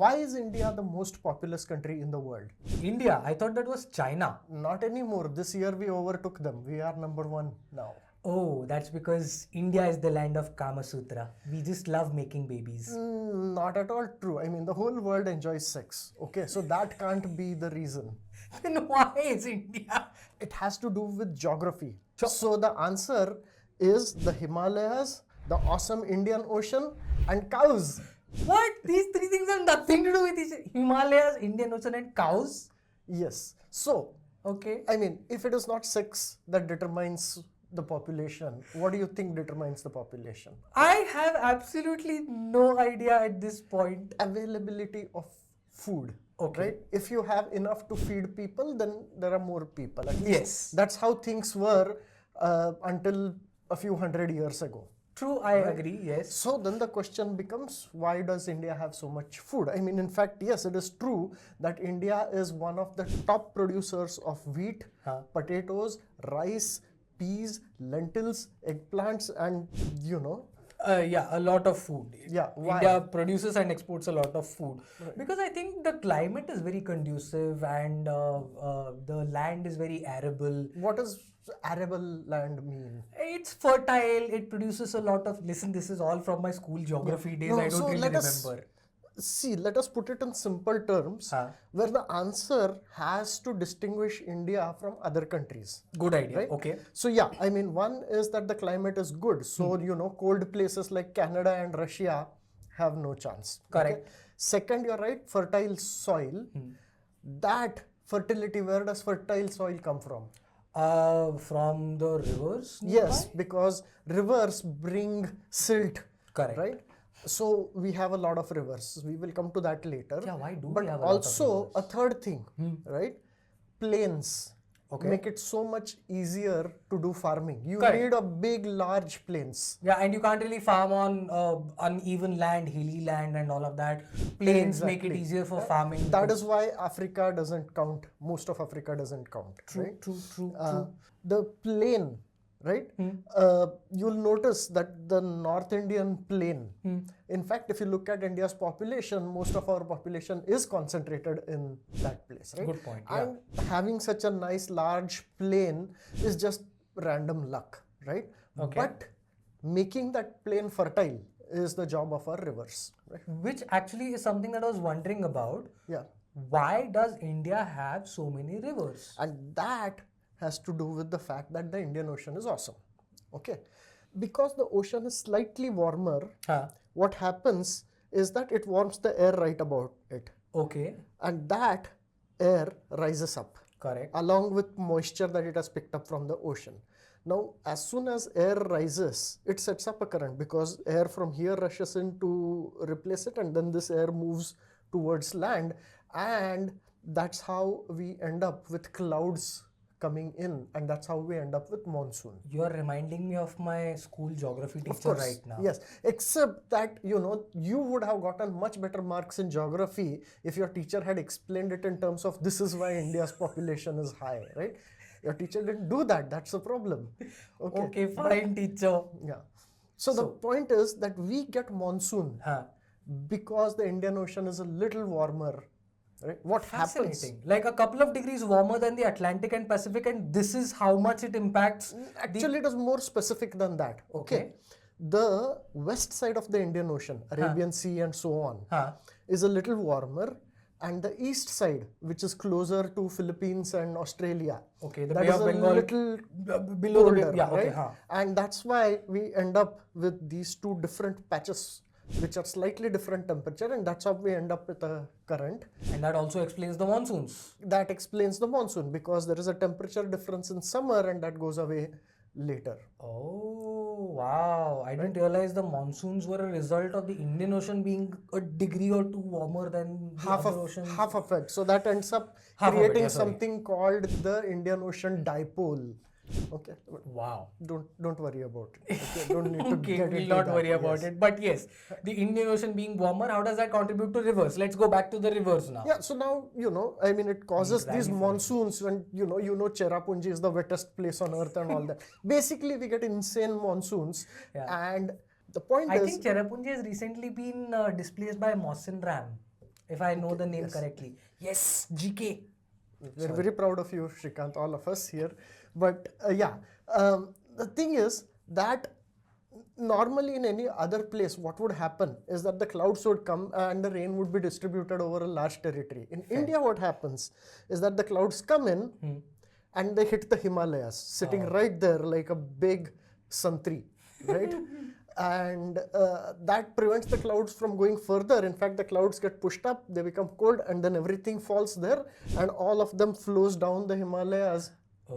Why is India the most populous country in the world? India? I thought that was China. Not anymore. This year we overtook them. We are number 1 now. Oh, that's because India is the land of Kama Sutra. We just love making babies. Not at all true. I mean, the whole world enjoys sex. Okay, so that can't be the reason. Then why is India? It has to do with geography. So the answer is the Himalayas, the awesome Indian Ocean, and cows. What? These three things have nothing to do with each other. Himalayas, Indian Ocean, and cows? Yes. So, Okay. I mean, if it is not sex that determines the population, what do you think determines the population? I have absolutely no idea at this point. Availability of food. Okay. Right? If you have enough to feed people, then there are more people. At least Yes. that's how things were until a few hundred years ago. True, I agree, yes. So then the question becomes, why does India have so much food? I mean, in fact, yes, it is true that India is one of the top producers of wheat, potatoes, rice, peas, lentils, eggplants, and Yeah, a lot of food. Yeah, why? India produces and exports a lot of food. Because I think the climate is very conducive and the land is very arable. What does arable land mean? It's fertile, it produces a lot of... Listen, this is all from my school geography days, No, I don't so really let us- remember. See, let us put it in simple terms, where the answer has to distinguish India from other countries. Good idea, Right? okay. So yeah, I mean, one is that the climate is good. So, cold places like Canada and Russia have no chance. Correct. Okay? Second, you're right, fertile soil. That fertility, where does fertile soil come from? From the rivers? Yes, nearby? because rivers bring silt. Correct. Right? So we have a lot of rivers. We will come to that later. Yeah, why do we But have a lot of also a third thing, right? Plains. Okay. Make it so much easier to do farming. You Correct. need a big, large plains. Yeah, and you can't really farm on uneven land, hilly land and all of that. Plains make it Exactly. easier for farming. That is why Africa doesn't count. Most of Africa doesn't count. Right? True. The plain, right? You'll notice that the North Indian plain, in fact, if you look at India's population, most of our population is concentrated in that place, right? Good point, yeah. And having such a nice large plain is just random luck, right? Okay. But making that plain fertile is the job of our rivers, right? Which actually is something that I was wondering about. Yeah. Why does India have so many rivers? And that has to do with the fact that the Indian Ocean is awesome. Okay. Because the ocean is slightly warmer, what happens is that it warms the air right about it. Okay, And that air rises up correct. along with moisture that it has picked up from the ocean. Now, as soon as air rises, it sets up a current because air from here rushes in to replace it, and then this air moves towards land, and that's how we end up with clouds coming in, and that's how we end up with monsoon. You are reminding me of my school geography teacher Of course, right now. yes. Except that, you would have gotten much better marks in geography if your teacher had explained it in terms of this is why India's population is high, right? Your teacher didn't do that. That's the problem. Okay, fine, teacher. Yeah. So the point is that we get monsoon Huh. because the Indian Ocean is a little warmer. Right? What happens? Fascinating. Like a couple of degrees warmer than the Atlantic and Pacific, and this is how much it impacts. Actually, it is more specific than that. Okay. The west side of the Indian Ocean, Arabian Sea and so on, is a little warmer, and the east side, which is closer to Philippines and Australia, Okay, the that Bay is of a Bengal little below the colder, yeah, okay, right? And that's why we end up with these two different patches, which are slightly different temperature, and that's how we end up with a current. And that also explains the monsoons. That explains the monsoon because there is a temperature difference in summer, and that goes away later. Oh, wow. I didn't realize the monsoons were a result of the Indian Ocean being a degree or two warmer than the other oceans. Half of it. So that ends up Half of it, creating yeah, sorry. something called the Indian Ocean dipole. Okay. Wow. Don't worry about it. Okay? Don't need to Okay, get we'll into not that. worry about Yes. it. But yes, the Indian Ocean being warmer, how does that contribute to rivers? Let's go back to the rivers now. Yeah, so now, I mean, it causes these monsoons when, Cherrapunji is the wettest place on earth and all that. Basically, we get insane monsoons. And the point I is... think Cherrapunji has recently been displaced by Mawson Ram. if I know the name correctly. Yes, GK. We're very proud of you, Shrikant, all of us here. But the thing is that normally in any other place, what would happen is that the clouds would come and the rain would be distributed over a large territory. In India, what happens is that the clouds come in and they hit the Himalayas, sitting right there like a big santri, right? And that prevents the clouds from going further. In fact, the clouds get pushed up, they become cold, and then everything falls there, and all of them flows down the Himalayas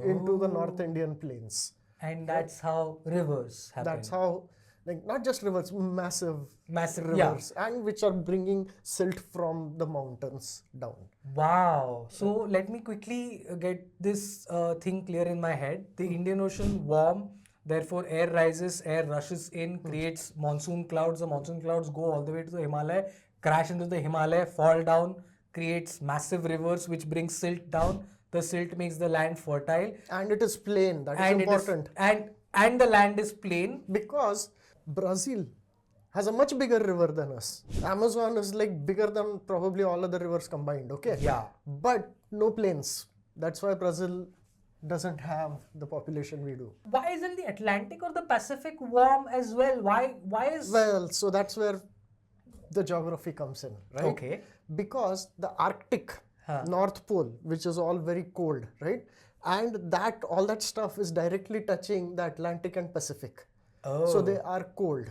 into the North Indian plains. And that's how rivers happen. That's how, like, not just rivers, massive rivers, and which are bringing silt from the mountains down. Wow. So let me quickly get this thing clear in my head. The Indian Ocean warm, therefore air rises, air rushes in, creates monsoon clouds. The monsoon clouds go all the way to the Himalaya, crash into the Himalaya, fall down, creates massive rivers which brings silt down. The silt makes the land fertile. And it is plain, that is important. And the land is plain. Because Brazil has a much bigger river than us. Amazon is like bigger than probably all other rivers combined, okay? Yeah. But no plains. That's why Brazil doesn't have the population we do. Why isn't the Atlantic or the Pacific warm as well? Why is... Well, so that's where the geography comes in, right? Okay. Because the Arctic, North Pole, which is all very cold, right? And that all that stuff is directly touching the Atlantic and Pacific. Oh. So they are cold.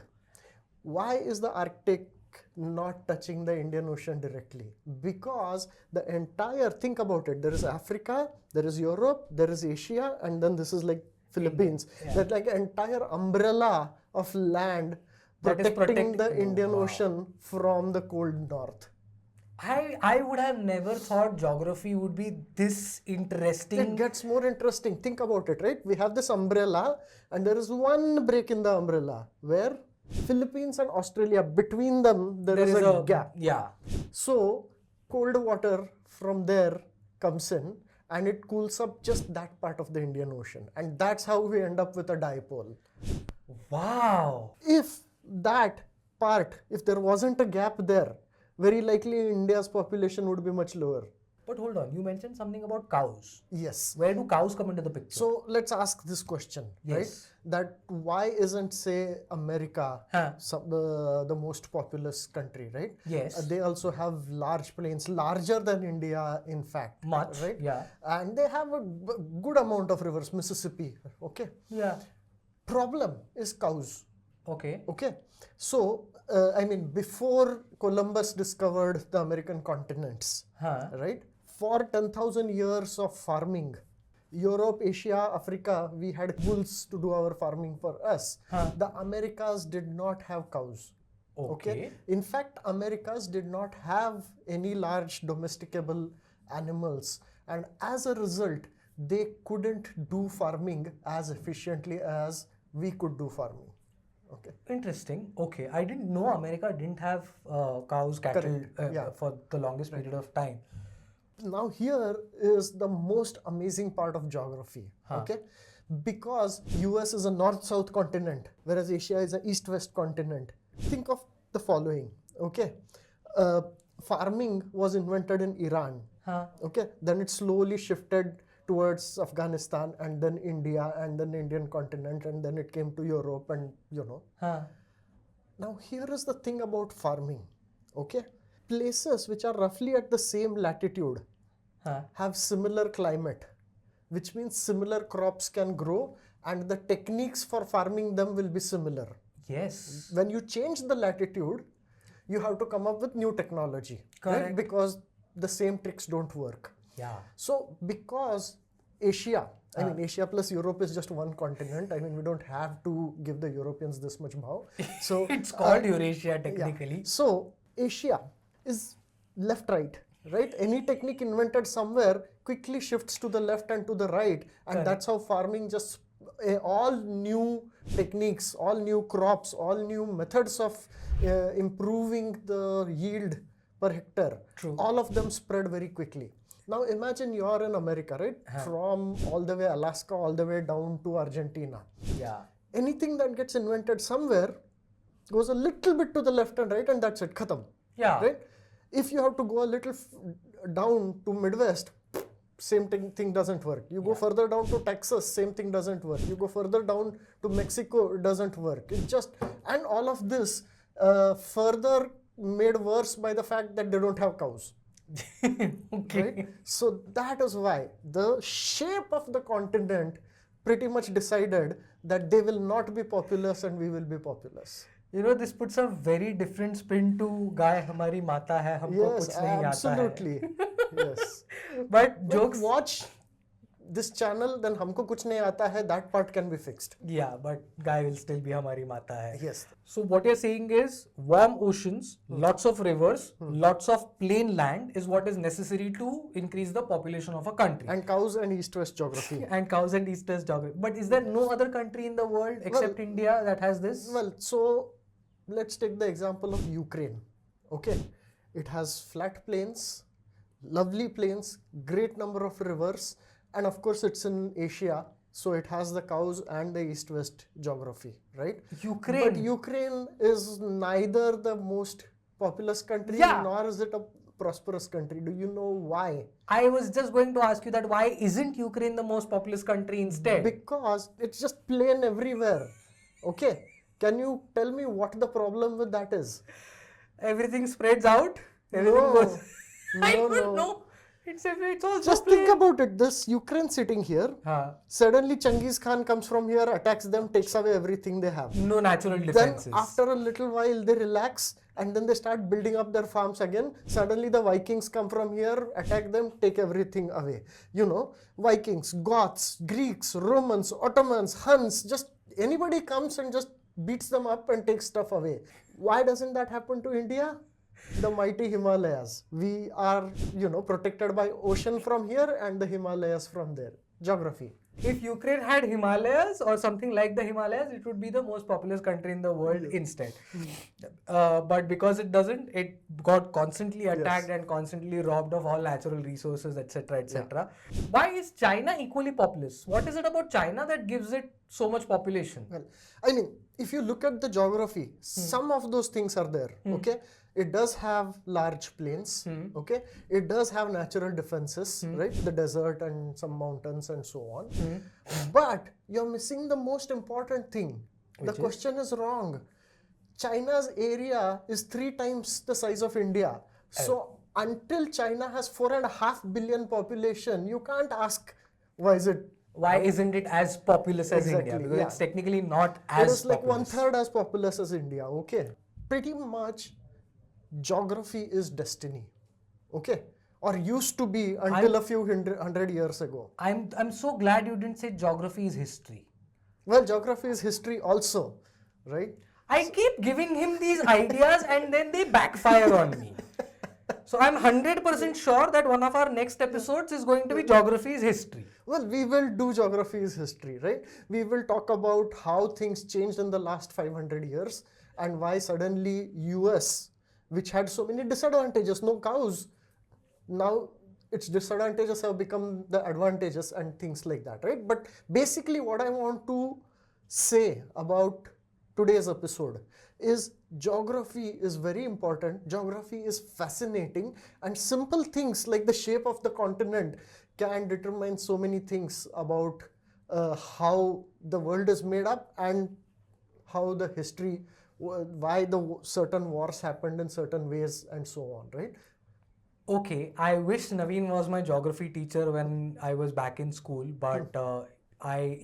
Why is the Arctic not touching the Indian Ocean directly? Because the entire, think about it, there is Africa, there is Europe, there is Asia, and then this is like Philippines. That like entire umbrella of land protecting the Indian Ocean from the cold north. I would have never thought geography would be this interesting. It gets more interesting. Think about it, right? We have this umbrella, and there is one break in the umbrella where Philippines and Australia, between them, there is a gap. Yeah. So cold water from there comes in and it cools up just that part of the Indian Ocean. And that's how we end up with a dipole. Wow. If that part, if there wasn't a gap there, very likely India's population would be much lower. But hold on, you mentioned something about cows. Yes. Where do cows come into the picture? So let's ask this question, right? That why isn't, say, America the most populous country, right? Yes. They also have large plains, larger than India, in fact. Much, right? yeah. And they have a good amount of rivers, Mississippi, okay? Yeah. Problem is cows. Okay. Okay. So, I mean, before Columbus discovered the American continents, right? For 10,000 years of farming, Europe, Asia, Africa, we had bulls to do our farming for us. The Americas did not have cows. Okay. In fact, Americas did not have any large domesticable animals. And as a result, they couldn't do farming as efficiently as we could do farming. Okay. Interesting. Okay. I didn't know America didn't have cows, cattle for the longest period of time. Now here is the most amazing part of geography, okay? Because US is a north-south continent, whereas Asia is an east-west continent. Think of the following, okay? Farming was invented in Iran, okay? Then it slowly shifted towards Afghanistan and then India and then Indian continent and then it came to Europe and Now here is the thing about farming, okay? Places which are roughly at the same latitude have similar climate, which means similar crops can grow and the techniques for farming them will be similar. Yes. When you change the latitude, you have to come up with new technology. Correct. Right? Because the same tricks don't work. Yeah. So because Asia, I mean Asia plus Europe is just one continent. I mean we don't have to give the Europeans this much bow. So it's called Eurasia technically. Yeah. So Asia is left-right, right? Any technique invented somewhere quickly shifts to the left and to the right, and that's how farming just all new techniques, all new crops, all new methods of improving the yield per hectare. True. All of them spread very quickly. Now imagine you're in America, right? From all the way Alaska all the way down to Argentina. Yeah. Anything that gets invented somewhere goes a little bit to the left and right, and that's it, khatam. Yeah. Right? If you have to go a little down to Midwest, same thing doesn't work. You go further down to Texas, same thing doesn't work. You go further down to Mexico, it doesn't work. It just, and all of this further made worse by the fact that they don't have cows. Okay. Right? So that is why the shape of the continent pretty much decided that they will not be populous and we will be populous. You know, this puts a very different spin to "Gaay hamari mata hai, humko Yes, kuch nahi aata hai." absolutely. Yes. But jokes. Watch this channel, then humko kuch nahi aata hai, that part can be fixed. Yeah, but "Gaay will still be hamari mata hai." Yes. So what you're saying is warm oceans, lots of rivers, lots of plain land is what is necessary to increase the population of a country. And cows and east-west geography. And cows and east-west geography. But is there no other country in the world except India that has this? Well, so let's take the example of Ukraine. Okay. It has flat plains, lovely plains, great number of rivers, and of course it's in Asia. So it has the cows and the east-west geography, right? Ukraine. But Ukraine is neither the most populous country nor is it a prosperous country. Do you know why? I was just going to ask you that why isn't Ukraine the most populous country instead? Because it's just plain everywhere. Okay. Can you tell me what the problem with that is? Everything spreads out? Everything goes... I don't know. It's all just think about it. This Ukraine sitting here, suddenly Genghis Khan comes from here, attacks them, takes away everything they have. No natural defenses. Then after a little while they relax and then they start building up their farms again. Suddenly the Vikings come from here, attack them, take everything away. You know, Vikings, Goths, Greeks, Romans, Ottomans, Huns, just anybody comes and just beats them up and takes stuff away. Why doesn't that happen to India? The mighty Himalayas. We are, you know, protected by ocean from here and the Himalayas from there. Geography. If Ukraine had Himalayas or something like the Himalayas, it would be the most populous country in the world instead. But because it doesn't, it got constantly attacked and constantly robbed of all natural resources, etc., etc. Why is China equally populous? What is it about China that gives it so much population? Well, I mean, if you look at the geography, some of those things are there. Okay. It does have large plains, okay? It does have natural defenses, right? The desert and some mountains and so on. But you're missing the most important thing. The question is wrong. China's area is 3 times the size of India. So until China has 4.5 billion population, you can't ask why isn't it as populous as India? Because it's technically not as It is like populous. 1/3 as populous as India, okay? Pretty much geography is destiny, okay? Or used to be until a few hundred years ago. I'm so glad you didn't say geography is history. Well, geography is history also, right? I keep giving him these ideas and then they backfire on me. So I'm 100% sure that one of our next episodes is going to be geography is history. Well, we will do geography is history, right? We will talk about how things changed in the last 500 years and why suddenly US, which had so many disadvantages, no cows, now its disadvantages have become the advantages and things like that, right? But basically what I want to say about today's episode is geography is very important, geography is fascinating, and simple things like the shape of the continent can determine so many things about how the world is made up and how the history, why the certain wars happened in certain ways and so on, right? Okay, I wish Naveen was my geography teacher when I was back in school, but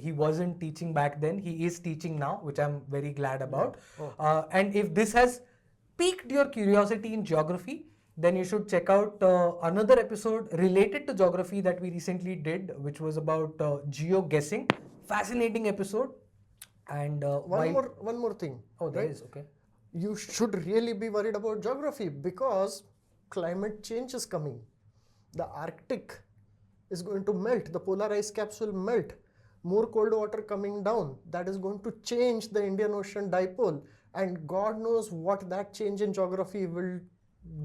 he wasn't teaching back then. He is teaching now, which I'm very glad about. And if this has piqued your curiosity in geography, then you should check out another episode related to geography that we recently did, which was about geo-guessing. Fascinating episode. And one more thing. Oh, there is, okay. You should really be worried about geography because climate change is coming. The Arctic is going to melt. The polar ice caps will melt. More cold water coming down. That is going to change the Indian Ocean dipole. And God knows what that change in geography will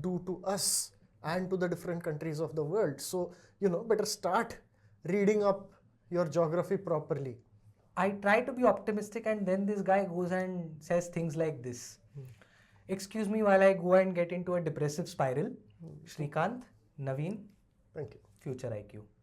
do to us and to the different countries of the world. So, better start reading up your geography properly. I try to be optimistic and then this guy goes and says things like this. Excuse me while I go and get into a depressive spiral. Shrikant, Naveen, Thank you. FutureIQ.